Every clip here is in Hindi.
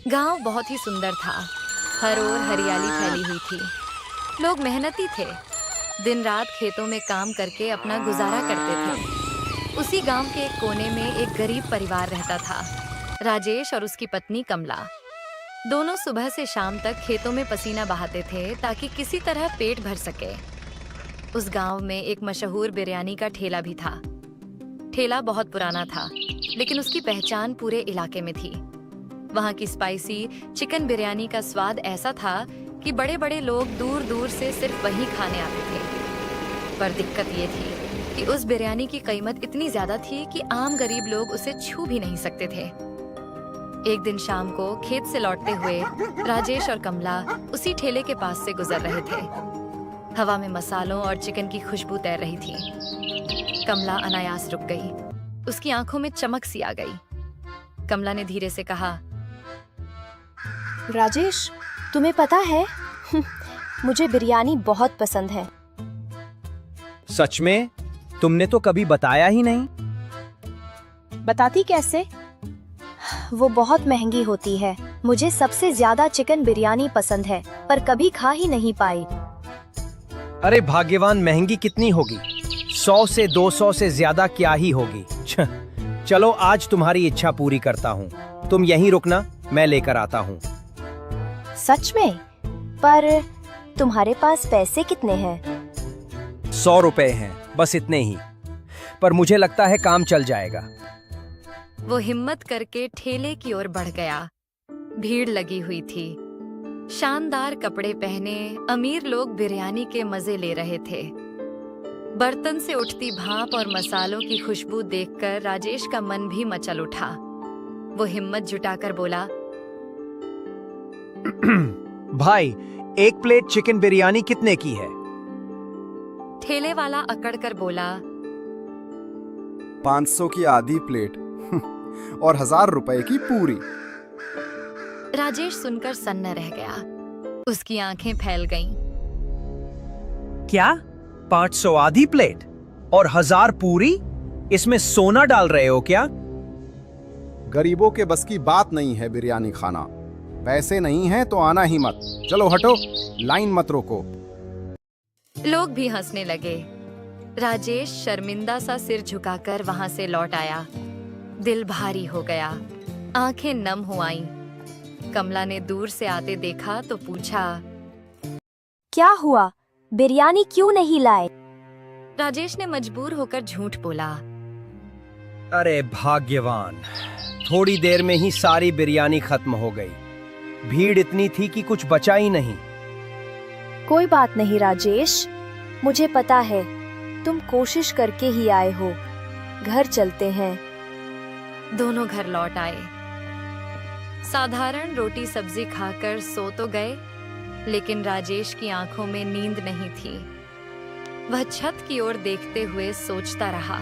गांव बहुत ही सुंदर था। हर ओर हरियाली फैली हुई थी। लोग मेहनती थे। दिन रात खेतों में काम करके अपना गुजारा करते थे। उसी गांव के एक कोने में एक गरीब परिवार रहता था, राजेश और उसकी पत्नी कमला। दोनों सुबह से शाम तक खेतों में पसीना बहाते थे ताकि किसी तरह पेट भर सके। उस गांव में एक मशहूर बिरयानी का ठेला भी था। ठेला बहुत पुराना था, लेकिन उसकी पहचान पूरे इलाके में थी। वहाँ की स्पाइसी चिकन बिरयानी का स्वाद ऐसा था कि बड़े बड़े लोग दूर दूर से सिर्फ वहीं खाने आते थे। पर दिक्कत ये थी कि उस बिरयानी की कीमत इतनी ज्यादा थी कि आम गरीब लोग उसे छू भी नहीं सकते थे। एक दिन शाम को खेत से लौटते हुए राजेश और कमला उसी ठेले के पास से गुजर रहे थे। हवा में मसालों और चिकन की खुशबू तैर रही थी। कमला अनायास रुक गई। उसकी आंखों में चमक सी आ गई। कमला ने धीरे से कहा, राजेश, तुम्हें पता है मुझे बिरयानी बहुत पसंद है। सच में? तुमने तो कभी बताया ही नहीं। बताती कैसे? वो बहुत महंगी होती है। मुझे सबसे ज्यादा चिकन बिरयानी पसंद है, पर कभी खा ही नहीं पाई। अरे भाग्यवान, महंगी कितनी होगी? 100 से 200 से ज्यादा क्या ही होगी। चलो आज तुम्हारी इच्छा पूरी करता हूँ। तुम यहीं रुकना, मैं लेकर आता हूँ। सच में? पर तुम्हारे पास पैसे कितने हैं? 100 रुपए हैं, बस इतने ही। पर मुझे लगता है काम चल जाएगा। वो हिम्मत करके ठेले की ओर बढ़ गया। भीड़ लगी हुई थी। शानदार कपड़े पहने अमीर लोग बिरयानी के मजे ले रहे थे। बर्तन से उठती भाप और मसालों की खुशबू देखकर राजेश का मन भी मचल उठा। वो हिम्मत जुटाकर बोला, भाई, एक प्लेट चिकन बिरयानी कितने की है? ठेले वाला अकड़ कर बोला, 500 की आधी प्लेट और 1000 रुपए की पूरी। राजेश सुनकर सन्न रह गया। उसकी आंखें फैल गईं। क्या? 500 आधी प्लेट और 1000 पूरी? इसमें सोना डाल रहे हो क्या? गरीबों के बस की बात नहीं है बिरयानी खाना। पैसे नहीं हैं तो आना ही मत। चलो हटो, लाइन मत रोको। लोग भी हंसने लगे। राजेश शर्मिंदा सा सिर झुकाकर वहां से लौट आया। दिल भारी हो गया, आंखें नम हो आईं। कमला ने दूर से आते देखा तो पूछा, क्या हुआ? बिरयानी क्यों नहीं लाए? राजेश ने मजबूर होकर झूठ बोला, अरे भाग्यवान, थोड़ी देर में ही सारी बिरयानी खत्म हो गई। भीड़ इतनी थी कि कुछ बचा ही नहीं। कोई बात नहीं राजेश, मुझे पता है तुम कोशिश करके ही आए हो। घर चलते हैं। दोनों घर लौट आए। साधारण रोटी सब्जी खाकर सो तो गए, लेकिन राजेश की आंखों में नींद नहीं थी। वह छत की ओर देखते हुए सोचता रहा,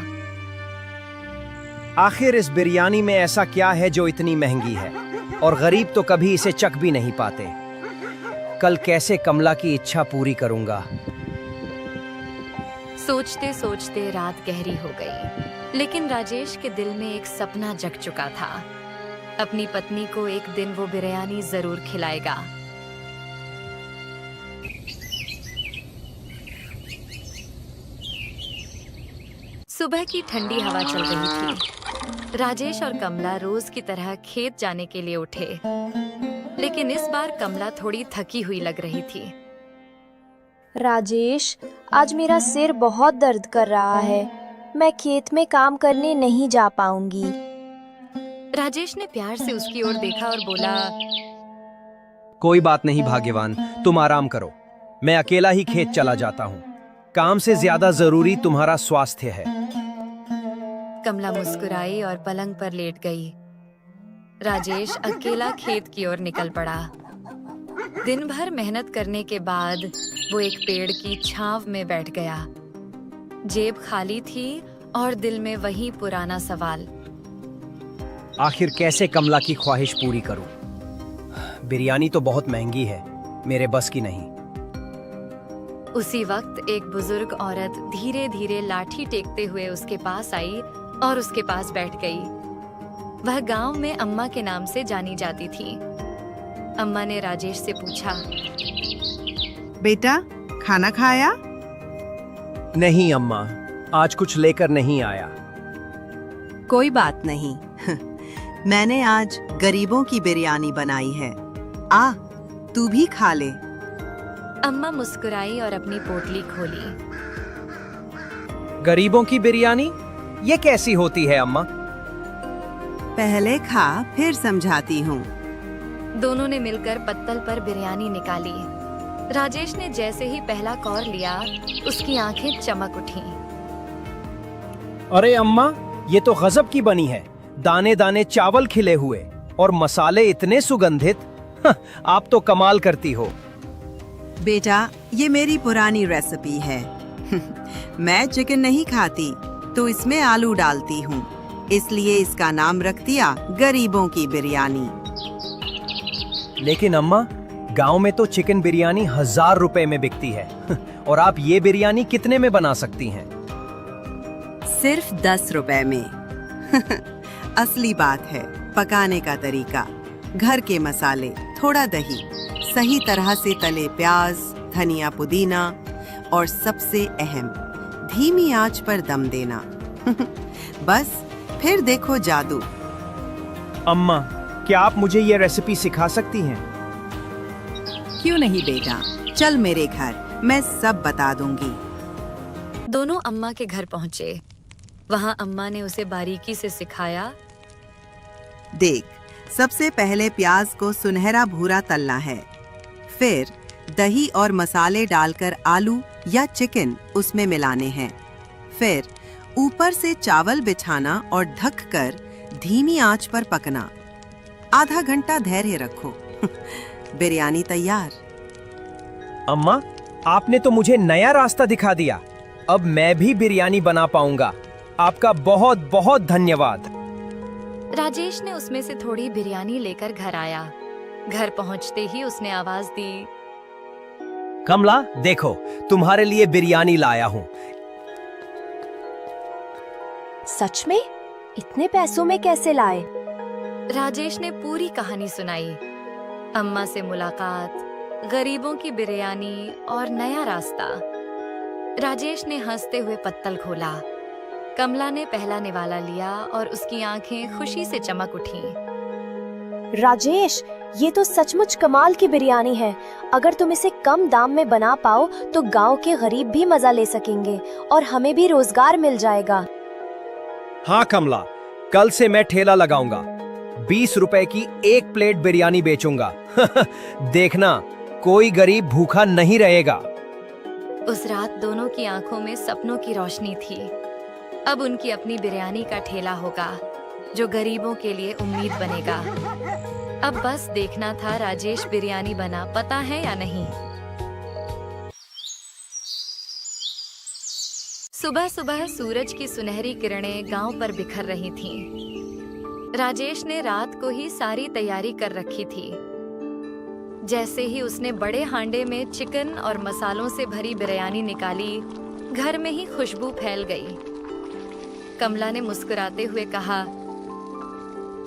आखिर इस बिरयानी में ऐसा क्या है जो इतनी महंगी है, और गरीब तो कभी इसे चख भी नहीं पाते। कल कैसे कमला की इच्छा पूरी करूंगा। सोचते सोचते रात गहरी हो गई, लेकिन राजेश के दिल में एक सपना जग चुका था। अपनी पत्नी को एक दिन वो बिरयानी जरूर खिलाएगा। सुबह की ठंडी हवा चल रही थी। राजेश और कमला रोज की तरह खेत जाने के लिए उठे, लेकिन इस बार कमला थोड़ी थकी हुई लग रही थी। राजेश, आज मेरा सिर बहुत दर्द कर रहा है। मैं खेत में काम करने नहीं जा पाऊंगी। राजेश ने प्यार से उसकी ओर देखा और बोला, कोई बात नहीं भाग्यवान, तुम आराम करो। मैं अकेला ही खेत चला जाता हूँ। काम से ज्यादा जरूरी तुम्हारा स्वास्थ्य है। कमला मुस्कुराई और पलंग पर लेट गई। राजेश अकेला खेत की ओर निकल पड़ा। दिन भर मेहनत करने के बाद वो एक पेड़ की छांव में बैठ गया। जेब खाली थी और दिल में वही पुराना सवाल, आखिर कैसे कमला की ख्वाहिश पूरी करूं? बिरयानी तो बहुत महंगी है, मेरे बस की नहीं। उसी वक्त एक बुजुर्ग औरत धीरे धीरे लाठी टेकते हुए उसके पास आई और उसके पास बैठ गई। वह गांव में अम्मा के नाम से जानी जाती थी। अम्मा ने राजेश से पूछा। बेटा, खाना खाया? नहीं अम्मा, आज कुछ लेकर नहीं आया। कोई बात नहीं। मैंने आज गरीबों की बिरयानी बनाई है। आ, तू भी खा ले। अम्मा मुस्कुराई और अपनी पोटली खोली। गरीबों की बिरयानी ये कैसी होती है अम्मा? पहले खा, फिर समझाती हूँ। दोनों ने मिलकर पत्तल पर बिरयानी निकाली। राजेश ने जैसे ही पहला कौर लिया, उसकी आंखें चमक उठीं। अरे अम्मा, ये तो गजब की बनी है। दाने दाने चावल खिले हुए और मसाले इतने सुगंधित। आप तो कमाल करती हो। बेटा, ये मेरी पुरानी रेसिपी है। मैं चिकन नहीं खाती, तो इसमें आलू डालती हूँ, इसलिए इसका नाम रख दिया गरीबों की बिरयानी। लेकिन अम्मा, गांव में तो चिकन बिरयानी 1000 रुपए में बिकती है। और आप ये बिरयानी कितने में बना सकती हैं? सिर्फ 10 रुपए में। असली बात है पकाने का तरीका। घर के मसाले, थोड़ा दही, सही तरह से तले प्याज, धनिया, पुदीना और सबसे अहम, धीमी आंच पर दम देना। बस, फिर देखो जादू। अम्मा, क्या आप मुझे ये रेसिपी सिखा सकती हैं? क्यों नहीं बेटा, चल मेरे घर, मैं सब बता दूंगी। दोनों अम्मा के घर पहुंचे। वहां अम्मा ने उसे बारीकी से सिखाया। देख, सबसे पहले प्याज को सुनहरा भूरा तलना है। फिर दही और मसाले डालकर आलू या चिकन उसमें मिलाने हैं। फिर ऊपर से चावल बिछाना और ढककर धीमी आंच पर पकना। आधा घंटा धैर्य रखो। बिरयानी तैयार। अम्मा, आपने तो मुझे नया रास्ता दिखा दिया। अब मैं भी बिरयानी बना पाऊंगा। आपका बहुत बहुत धन्यवाद। राजेश ने उसमें से थोड़ी बिरयानी लेकर घर आया। घर पहुंचते ही उसने आवाज दी। कमला, देखो, तुम्हारे लिए बिरयानी लाया हूँ। सच में? इतने पैसों में कैसे लाए? राजेश ने पूरी कहानी सुनाई। अम्मा से मुलाकात, गरीबों की बिरयानी और नया रास्ता। राजेश ने हंसते हुए पत्तल खोला। कमला ने पहला निवाला लिया और उसकी आंखें खुशी से चमक उठीं। राजेश, ये तो सचमुच कमाल की बिरयानी है। अगर तुम इसे कम दाम में बना पाओ तो गांव के गरीब भी मजा ले सकेंगे और हमें भी रोजगार मिल जाएगा। हाँ कमला, कल से मैं ठेला लगाऊंगा। 20 रुपए की एक प्लेट बिरयानी बेचूंगा। देखना, कोई गरीब भूखा नहीं रहेगा। उस रात दोनों की आंखों में सपनों की रोशनी थी। अब उनकी अपनी बिरयानी का ठेला होगा, जो गरीबों के लिए उम्मीद बनेगा। अब बस देखना था राजेश बिरयानी बना पता है या नहीं। सुबह सुबह सूरज की सुनहरी किरणें गांव पर बिखर रही थीं। राजेश ने रात को ही सारी तैयारी कर रखी थी। जैसे ही उसने बड़े हांडे में चिकन और मसालों से भरी बिरयानी निकाली, घर में ही खुशबू फैल गई। कमला ने मुस्कुराते हुए कहा,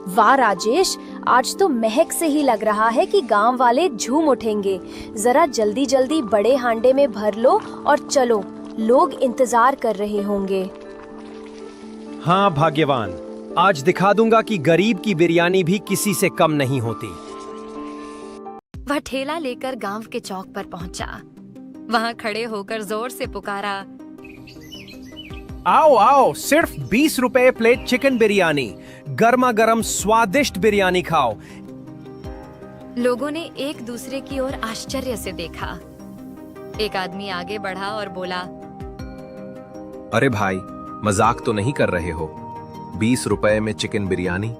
वाह राजेश, आज तो महक से ही लग रहा है कि गांव वाले झूम उठेंगे। जरा जल्दी जल्दी बड़े हांडे में भर लो और चलो, लोग इंतजार कर रहे होंगे। हाँ भाग्यवान, आज दिखा दूंगा कि गरीब की बिरयानी भी किसी से कम नहीं होती। वह ठेला लेकर गांव के चौक पर पहुंचा। वहां खड़े होकर जोर से पुकारा, आओ आओ, सिर्फ 20 रुपए प्लेट चिकन बिरयानी, गर्मा गर्म स्वादिष्ट बिरयानी खाओ। लोगों ने एक दूसरे की ओर आश्चर्य से देखा। एक आदमी आगे बढ़ा और बोला, अरे भाई, मजाक तो नहीं कर रहे हो? 20 रुपए में चिकन बिरयानी?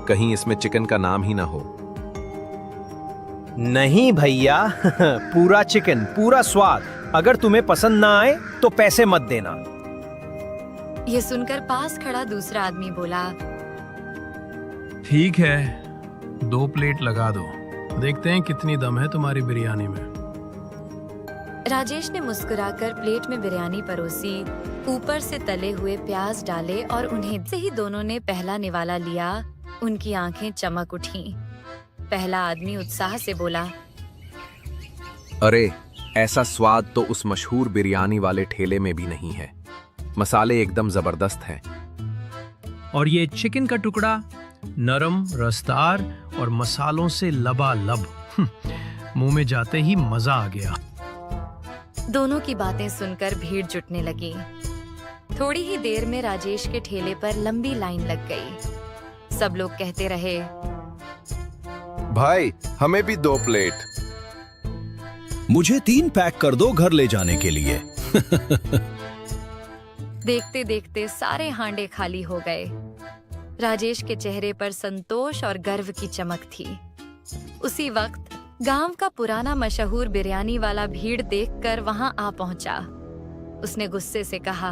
कहीं इसमें चिकन का नाम ही ना हो। नहीं भैया, पूरा चिकन, पूरा स्वाद। अगर तुम्हें पसंद ना आए तो पैसे मत देना। ये सुनकर पास खड़ा दूसरा आदमी बोला, ठीक है, 2 प्लेट लगा दो, देखते हैं कितनी दम है तुम्हारी बिरयानी में। राजेश ने मुस्कुराकर प्लेट में बिरयानी परोसी, ऊपर से तले हुए प्याज डाले और उन्हें से ही दोनों ने पहला निवाला लिया। उनकी आंखें चमक उठीं। पहला आदमी उत्साह से बोला, अरे, ऐसा स्वाद तो उस मशहूर बिरयानी वाले ठेले में भी नहीं है। मसाले एकदम जबरदस्त हैं। और ये चिकन का टुकड़ा नरम, रसदार और मसालों से लबालब। मुंह में जाते ही मजा आ गया। दोनों की बातें सुनकर भीड़ जुटने लगी। थोड़ी ही देर में राजेश के ठेले पर लंबी लाइन लग गई। सब लोग कहते रहे, भाई, हमें भी 2 प्लेट। मुझे 3 पैक कर दो घर ले जाने के लिए। देखते देखते सारे हांडे खाली हो गए। राजेश के चेहरे पर संतोष और गर्व की चमक थी। उसी वक्त गांव का पुराना मशहूर बिरयानी वाला भीड़ देखकर वहां आ पहुंचा। उसने गुस्से से कहा,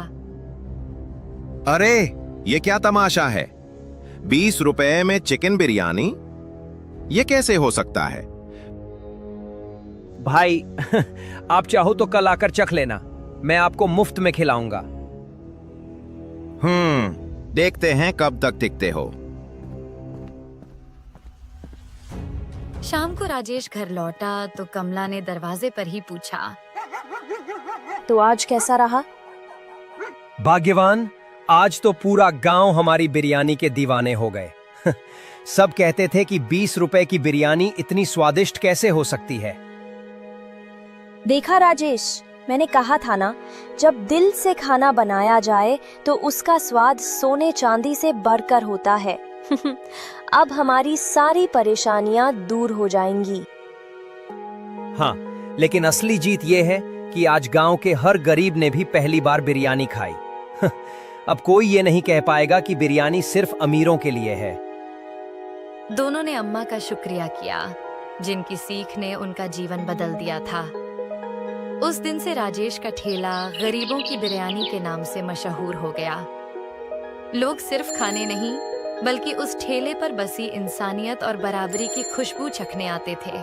अरे, ये क्या तमाशा है? 20 रुपए में चिकन बिरयानी? ये कैसे हो सकता है? भाई आप चाहो तो कल आकर चख लेना, मैं आपको मुफ्त में खिलाऊंगा। देखते हैं कब तक टिकते हो। शाम को राजेश घर लौटा तो कमला ने दरवाजे पर ही पूछा, तो आज कैसा रहा? भाग्यवान, आज तो पूरा गांव हमारी बिरयानी के दीवाने हो गए। सब कहते थे कि 20 रुपए की बिरयानी इतनी स्वादिष्ट कैसे हो सकती है। देखा राजेश, मैंने कहा था ना, जब दिल से खाना बनाया जाए तो उसका स्वाद सोने चांदी से बढ़कर होता है। अब हमारी सारी परेशानियां दूर हो जाएंगी। हाँ, लेकिन असली जीत ये है कि आज गांव के हर गरीब ने भी पहली बार बिरयानी खाई। अब कोई ये नहीं कह पाएगा कि बिरयानी सिर्फ अमीरों के लिए है। दोनों ने अम्मा का शुक्रिया किया, जिनकी सीख ने उनका जीवन बदल दिया था। उस दिन से राजेश का ठेला गरीबों की बिरयानी के नाम से मशहूर हो गया। लोग सिर्फ खाने नहीं, बल्कि उस ठेले पर बसी इंसानियत और बराबरी की खुशबू चखने आते थे।